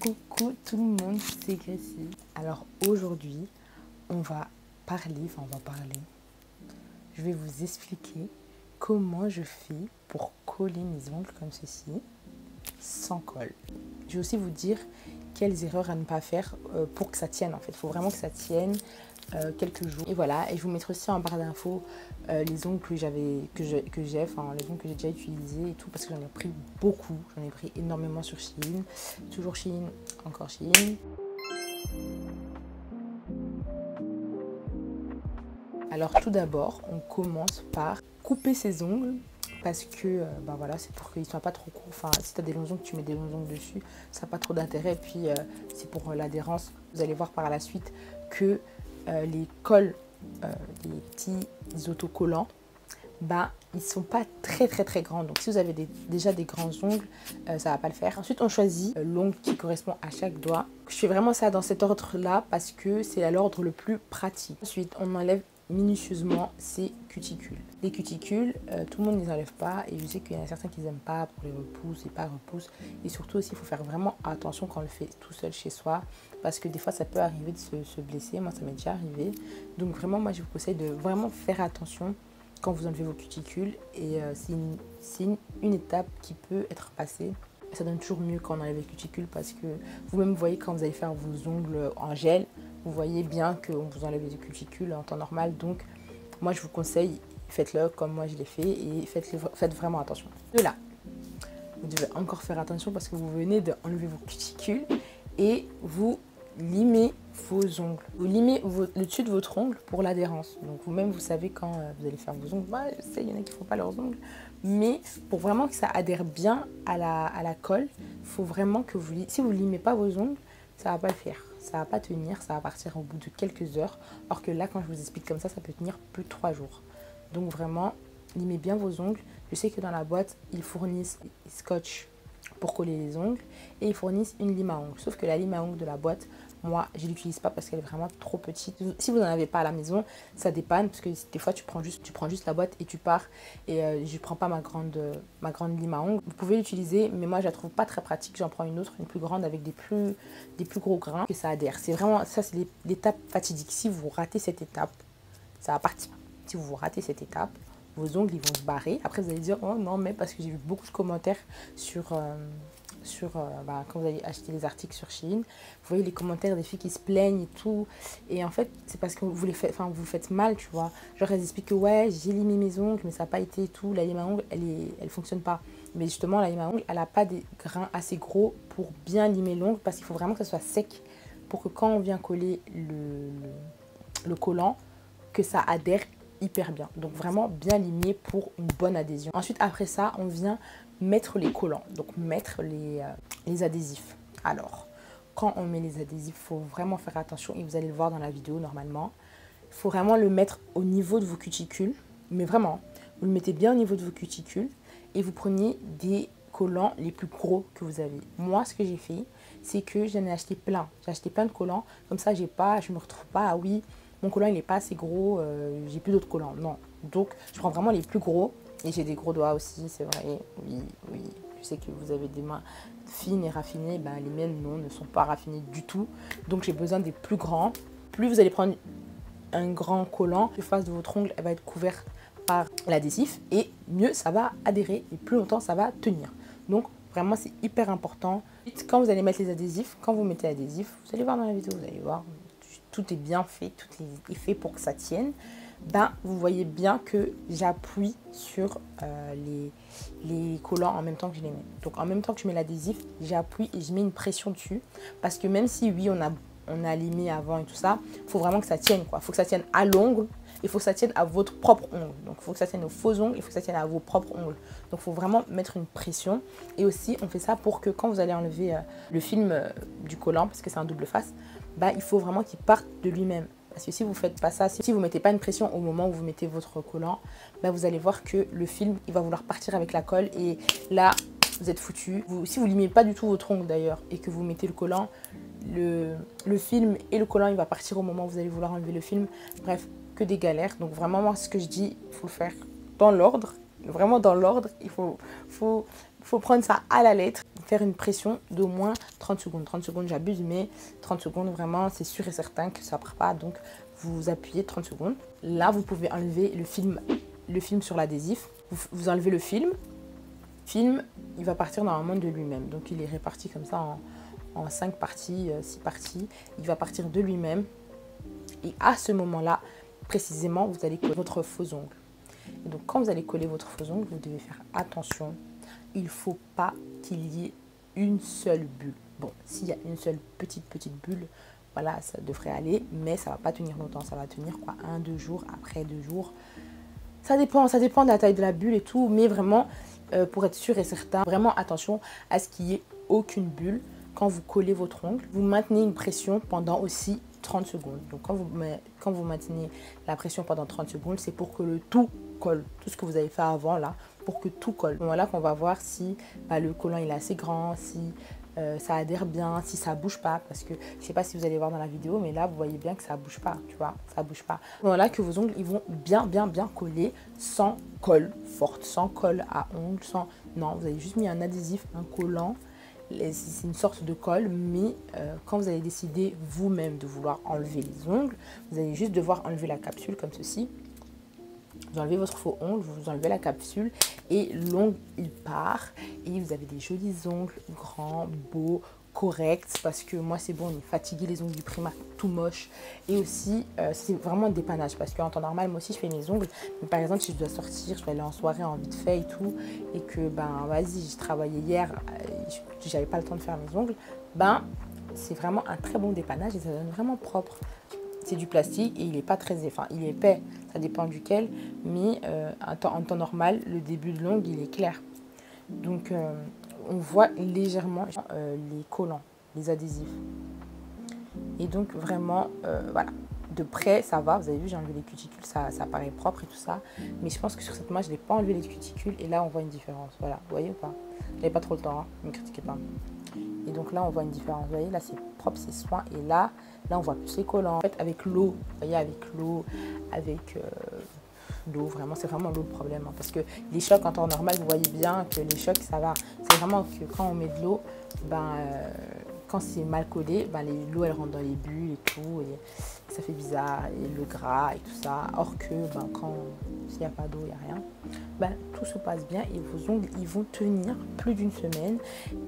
Coucou tout le monde, c'est Gracie. Alors aujourd'hui, on va parler, je vais vous expliquer comment je fais pour coller mes ongles comme ceci, sans colle. Je vais aussi vous dire quelles erreurs à ne pas faire pour que ça tienne en fait. Il faut vraiment que ça tienne quelques jours. Et voilà, et je vous mettrai aussi en barre d'infos les ongles que j'ai, les ongles que j'ai déjà utilisés et tout, parce que j'en ai pris beaucoup, j'en ai pris énormément sur Shein, toujours Shein, encore Shein. Alors tout d'abord, on commence par couper ses ongles parce que voilà, c'est pour qu'ils ne soient pas trop courts. Enfin, si tu as des longs ongles, tu mets des longs ongles dessus, ça n'a pas trop d'intérêt. Puis c'est pour l'adhérence. Vous allez voir par la suite que les cols, les petits autocollants, ils sont pas très grands. Donc si vous avez déjà des grands ongles, ça va pas le faire. Ensuite on choisit l'ongle qui correspond à chaque doigt. Je fais vraiment ça dans cet ordre là parce que c'est l'ordre le plus pratique. Ensuite on enlève minutieusement ces cuticules. Les cuticules, tout le monde ne les enlève pas et je sais qu'il y en a certains qui n'aiment pas pour les repousses et pas repousses. Et surtout aussi il faut faire vraiment attention quand on le fait tout seul chez soi parce que des fois ça peut arriver de se blesser. Moi ça m'est déjà arrivé. Donc vraiment moi je vous conseille de vraiment faire attention quand vous enlevez vos cuticules et c'est une étape qui peut être passée. Ça donne toujours mieux quand on enlève les cuticules parce que vous-même voyez quand vous allez faire vos ongles en gel, vous voyez bien qu'on vous enlève les cuticules en temps normal. Donc moi je vous conseille, faites-le comme moi je l'ai fait et faites vraiment attention. De là, vous devez encore faire attention parce que vous venez d'enlever vos cuticules et vous limez vos ongles. Vous limez le dessus de votre ongle pour l'adhérence. Donc vous-même, vous savez quand vous allez faire vos ongles. Je sais, il y en a qui ne font pas leurs ongles. Mais pour vraiment que ça adhère bien à la colle, il faut vraiment que si vous ne limez pas vos ongles, ça ne va pas le faire. Ça ne va pas tenir, ça va partir au bout de quelques heures. Or que là, quand je vous explique comme ça peut tenir plus de 3 jours. Donc vraiment, limez bien vos ongles. Je sais que dans la boîte, ils fournissent scotch pour coller les ongles et ils fournissent une lime à ongles. Sauf que la lime à ongles de la boîte, moi je l'utilise pas parce qu'elle est vraiment trop petite. Si vous n'en avez pas à la maison, ça dépanne parce que des fois tu prends juste la boîte et tu pars et je prends pas ma grande lime à ongles. Vous pouvez l'utiliser mais moi je la trouve pas très pratique. J'en prends une autre, une plus grande avec des plus gros grains et ça adhère. C'est vraiment ça, c'est l'étape fatidique. Si vous ratez cette étape, ça va partir. Si vous ratez cette étape, vos ongles ils vont se barrer. Après vous allez dire oh non, mais parce que j'ai vu beaucoup de commentaires quand vous allez acheter les articles sur Shein, vous voyez les commentaires des filles qui se plaignent et tout, et en fait c'est parce que vous le faites mal, tu vois. Genre elles expliquent que ouais j'ai limé mes ongles mais ça n'a pas été et tout, la lime à ongles elle fonctionne pas. Mais justement la lime à ongles elle n'a pas des grains assez gros pour bien limer l'ongle parce qu'il faut vraiment que ça soit sec pour que quand on vient coller le collant, que ça adhère hyper bien. Donc vraiment bien limé pour une bonne adhésion. Ensuite après ça on vient mettre les collants, donc mettre les adhésifs. Alors quand on met les adhésifs, il faut vraiment faire attention et vous allez le voir dans la vidéo normalement. Il faut vraiment le mettre au niveau de vos cuticules, mais vraiment vous le mettez bien au niveau de vos cuticules et vous prenez des collants les plus gros que vous avez. Moi ce que j'ai fait, c'est que j'en ai acheté plein. J'ai acheté plein de collants, comme ça je me retrouve pas, ah oui mon collant il n'est pas assez gros, j'ai plus d'autres collants. Non, donc je prends vraiment les plus gros. Et j'ai des gros doigts aussi, c'est vrai. Oui. Je sais que vous avez des mains fines et raffinées. Les miennes, non, ne sont pas raffinées du tout. Donc, j'ai besoin des plus grands. Plus vous allez prendre un grand collant, la face de votre ongle, elle va être couverte par l'adhésif. Et mieux, ça va adhérer. Et plus longtemps, ça va tenir. Donc, vraiment, c'est hyper important. Quand vous allez mettre les adhésifs, quand vous mettez l'adhésif, vous allez voir dans la vidéo, vous allez voir, tout est bien fait, tout est fait pour que ça tienne. Vous voyez bien que j'appuie sur les collants en même temps que je les mets. Donc en même temps que je mets l'adhésif, j'appuie et je mets une pression dessus. Parce que même si oui, on a limé avant et tout ça, il faut vraiment que ça tienne, quoi. Il faut que ça tienne à l'ongle, il faut que ça tienne à votre propre ongle. Donc il faut que ça tienne aux faux ongles, il faut que ça tienne à vos propres ongles. Donc il faut vraiment mettre une pression. Et aussi, on fait ça pour que quand vous allez enlever le film du collant, parce que c'est un double face, il faut vraiment qu'il parte de lui-même. Parce que si vous ne faites pas ça, si vous ne mettez pas une pression au moment où vous mettez votre collant, vous allez voir que le film, il va vouloir partir avec la colle. Et là, vous êtes foutu. Si vous ne limez pas du tout votre ongle d'ailleurs et que vous mettez le collant, le film et le collant, il va partir au moment où vous allez vouloir enlever le film. Bref, que des galères. Donc vraiment, moi, ce que je dis, il faut le faire dans l'ordre. Vraiment dans l'ordre. Il faut faut prendre ça à la lettre. Faire une pression d'au moins 30 secondes. 30 secondes, j'abuse, mais 30 secondes, vraiment, c'est sûr et certain que ça ne part pas. Donc, vous appuyez 30 secondes. Là, vous pouvez enlever le film sur l'adhésif. Vous enlevez le film. Il va partir normalement de lui-même. Donc, il est réparti comme ça en 5 parties, 6 parties. Il va partir de lui-même. Et à ce moment-là, précisément, vous allez coller votre faux ongle. Et donc, quand vous allez coller votre faux ongle, vous devez faire attention. Il ne faut pas qu'il y ait une seule bulle. Bon, s'il y a une seule petite bulle, voilà, ça devrait aller, mais ça ne va pas tenir longtemps. Ça va tenir quoi, 1-2 jours, après 2 jours. Ça dépend de la taille de la bulle et tout, mais vraiment, pour être sûr et certain, vraiment attention à ce qu'il n'y ait aucune bulle quand vous collez votre ongle. Vous maintenez une pression pendant aussi 30 secondes. Donc quand vous maintenez la pression pendant 30 secondes, c'est pour que le tout colle. Tout ce que vous avez fait avant là, pour que tout colle. Voilà qu'on va voir si le collant il est assez grand, si ça adhère bien, si ça bouge pas. Parce que je sais pas si vous allez voir dans la vidéo, mais là vous voyez bien que ça bouge pas, tu vois, ça bouge pas. Voilà que vos ongles ils vont bien coller sans colle forte, sans colle à ongles, sans... Non, vous avez juste mis un adhésif, un collant. C'est une sorte de colle, mais quand vous allez décider vous-même de vouloir enlever les ongles, vous allez juste devoir enlever la capsule comme ceci. Vous enlevez votre faux ongle, vous enlevez la capsule et l'ongle il part et vous avez des jolis ongles grands, beaux, corrects, parce que moi c'est bon, on est fatigué, les ongles du Primark tout moche. Et aussi c'est vraiment un dépannage, parce qu'en temps normal moi aussi je fais mes ongles, mais par exemple si je dois sortir, je dois aller en soirée en vite fait et tout, et que vas-y, j'ai travaillé hier, j'avais pas le temps de faire mes ongles, c'est vraiment un très bon dépannage et ça donne vraiment propre. C'est du plastique et il est pas très, il est épais, ça dépend duquel, mais en temps normal, le début de l'ongle il est clair. Donc on voit légèrement les collants, les adhésifs. Et donc vraiment, voilà, de près ça va, vous avez vu j'ai enlevé les cuticules, ça paraît propre et tout ça. Mais je pense que sur cette main je n'ai pas enlevé les cuticules et là on voit une différence, voilà, vous voyez ou pas? J'avais pas trop le temps, hein, ne me critiquez pas. Et donc là on voit une différence, vous voyez là c'est propre, c'est soin, et là on voit plus les collants. En fait avec l'eau, vous voyez, avec l'eau, l'eau, vraiment c'est vraiment l'eau le problème, hein, parce que les chocs en temps normal vous voyez bien que les chocs ça va, c'est vraiment que quand on met de l'eau, quand c'est mal collé, l'eau elle rentre dans les bulles et tout, et ça fait bizarre, et le gras et tout ça, or que quand s'il n'y a pas d'eau, il n'y a rien, tout se passe bien et vos ongles ils vont tenir plus d'une semaine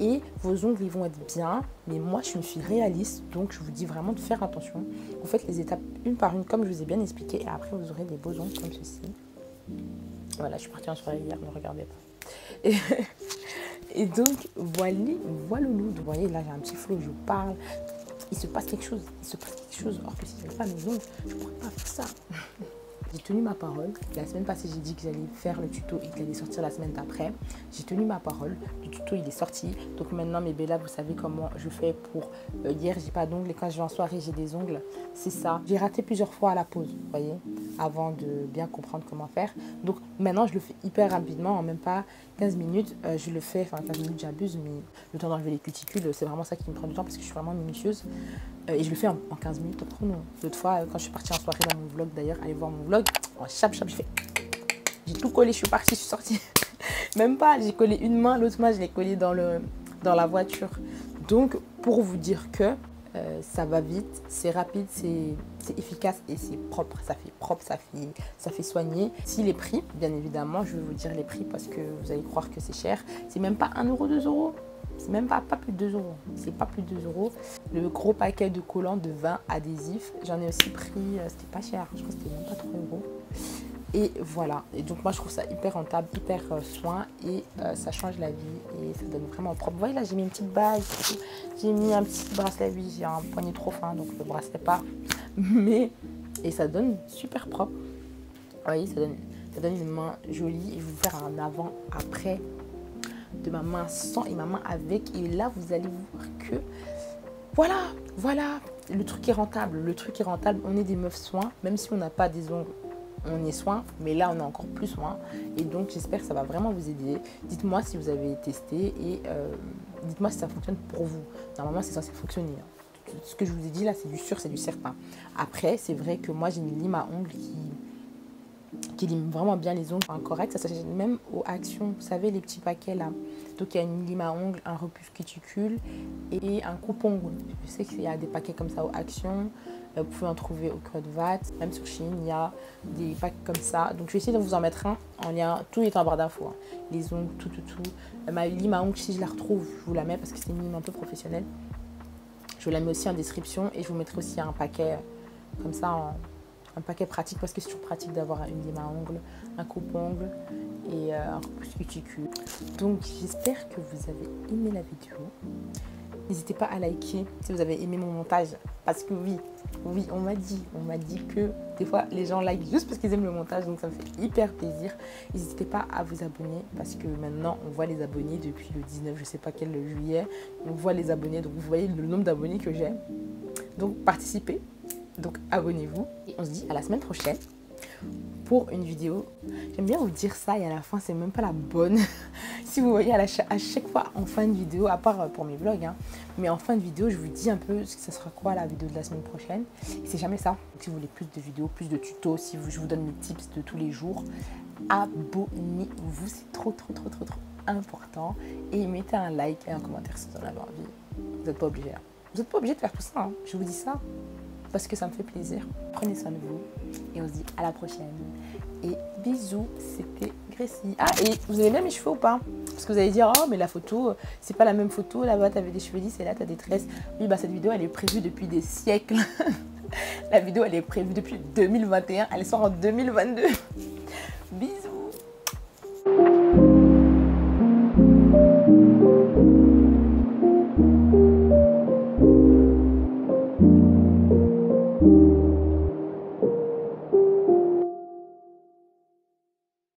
et vos ongles ils vont être bien. Mais moi je suis une fille réaliste, donc je vous dis vraiment de faire attention. Vous faites les étapes une par une comme je vous ai bien expliqué, et après vous aurez des beaux ongles comme ceci. Voilà, je suis partie en soirée hier, ne regardez pas. Et donc voilà, vous voyez là j'ai un petit flow, je vous parle, il se passe quelque chose, or que si je n'avais pas mes ongles, je ne pourrais pas faire ça. J'ai tenu ma parole. La semaine passée, j'ai dit que j'allais faire le tuto et qu'il allait sortir la semaine d'après. J'ai tenu ma parole. Le tuto, il est sorti. Donc maintenant, mes bellas, vous savez comment je fais pour... hier, j'ai pas d'ongles et quand je vais en soirée, j'ai des ongles. C'est ça. J'ai raté plusieurs fois à la pause, vous voyez, avant de bien comprendre comment faire. Donc maintenant, je le fais hyper rapidement, en même pas 15 minutes. Je le fais, 15 minutes, j'abuse, mais le temps d'enlever les cuticules, c'est vraiment ça qui me prend du temps parce que je suis vraiment minutieuse. Et je le fais en 15 minutes, pas trop non. L'autre fois, quand je suis partie en soirée dans mon vlog, d'ailleurs, allez voir mon vlog, en chap, j'ai tout collé, je suis partie, je suis sortie. Même pas, j'ai collé une main, l'autre main, je l'ai collé dans la voiture. Donc, pour vous dire que ça va vite, c'est rapide, c'est efficace et c'est propre. Ça fait propre, ça fait soigner. Si les prix, bien évidemment, je vais vous dire les prix parce que vous allez croire que c'est cher. C'est même pas 1 €, 2 €. C'est même pas plus de 2 €. C'est pas plus de 2 €. Le gros paquet de collants de 20 adhésifs. J'en ai aussi pris, c'était pas cher. Je crois que c'était même pas 3 €. Et voilà. Et donc moi je trouve ça hyper rentable, hyper soin. Et ça change la vie. Et ça donne vraiment propre. Vous voyez là j'ai mis une petite bague. J'ai mis un petit bracelet. Oui, j'ai un poignet trop fin. Donc le bracelet pas. Mais, et ça donne super propre. Vous voyez, ça donne une main jolie. Et je vais vous faire un avant-après de ma main sans et ma main avec, et là vous allez voir que voilà, le truc est rentable, on est des meufs soins, même si on n'a pas des ongles, on est soin, mais là on est encore plus soin, et donc j'espère que ça va vraiment vous aider. Dites-moi si vous avez testé et dites-moi si ça fonctionne pour vous. Normalement c'est censé fonctionner, hein. Ce que je vous ai dit là c'est du sûr, c'est du certain. Après c'est vrai que moi j'ai une lime à ongles qui lime vraiment bien les ongles, correct. Ça s'achète même aux Action, vous savez, les petits paquets là. Donc il y a une lime à ongles, un repousse cuticule et un coupe-ongle. Je sais qu'il y a des paquets comme ça aux Action. Vous pouvez en trouver au Creux de Vat. Même sur Shein, il y a des packs comme ça. Donc je vais essayer de vous en mettre un en lien. Tout est en barre d'infos. Hein. Les ongles, tout. Ma lime à ongles, si je la retrouve, je vous la mets parce que c'est une lime un peu professionnelle. Je vous la mets aussi en description et je vous mettrai aussi un paquet comme ça, un paquet pratique parce que c'est toujours pratique d'avoir une lime à ongles, un coupe-ongle et un repousse cuticule. Donc j'espère que vous avez aimé la vidéo. N'hésitez pas à liker si vous avez aimé mon montage parce que oui, on m'a dit que des fois les gens like juste parce qu'ils aiment le montage, donc ça me fait hyper plaisir. N'hésitez pas à vous abonner parce que maintenant on voit les abonnés depuis le 19, je sais pas quel juillet, on voit les abonnés, donc vous voyez le nombre d'abonnés que j'ai. Donc participez, donc abonnez-vous et on se dit à la semaine prochaine pour une vidéo. J'aime bien vous dire ça et à la fin c'est même pas la bonne. Si vous voyez à chaque fois en fin de vidéo, à part pour mes vlogs, hein, mais en fin de vidéo je vous dis un peu ce que ça sera quoi la vidéo de la semaine prochaine. Et c'est jamais ça. Donc, si vous voulez plus de vidéos, plus de tutos, si je vous donne mes tips de tous les jours, abonnez-vous, c'est trop important. Et mettez un like et un commentaire si vous en avez envie. Vous n'êtes pas obligé. Hein. Vous n'êtes pas obligé de faire tout ça. Hein. Je vous dis ça parce que ça me fait plaisir. Prenez soin de vous et on se dit à la prochaine. Et bisous, c'était Gracie. Ah, et vous avez bien mes cheveux ou pas? Parce que vous allez dire, oh, mais la photo, c'est pas la même photo. Là-bas, t'avais des cheveux lisses et là, t'as des tresses. Oui, bah, cette vidéo, elle est prévue depuis des siècles. La vidéo, elle est prévue depuis 2021. Elle sort en 2022.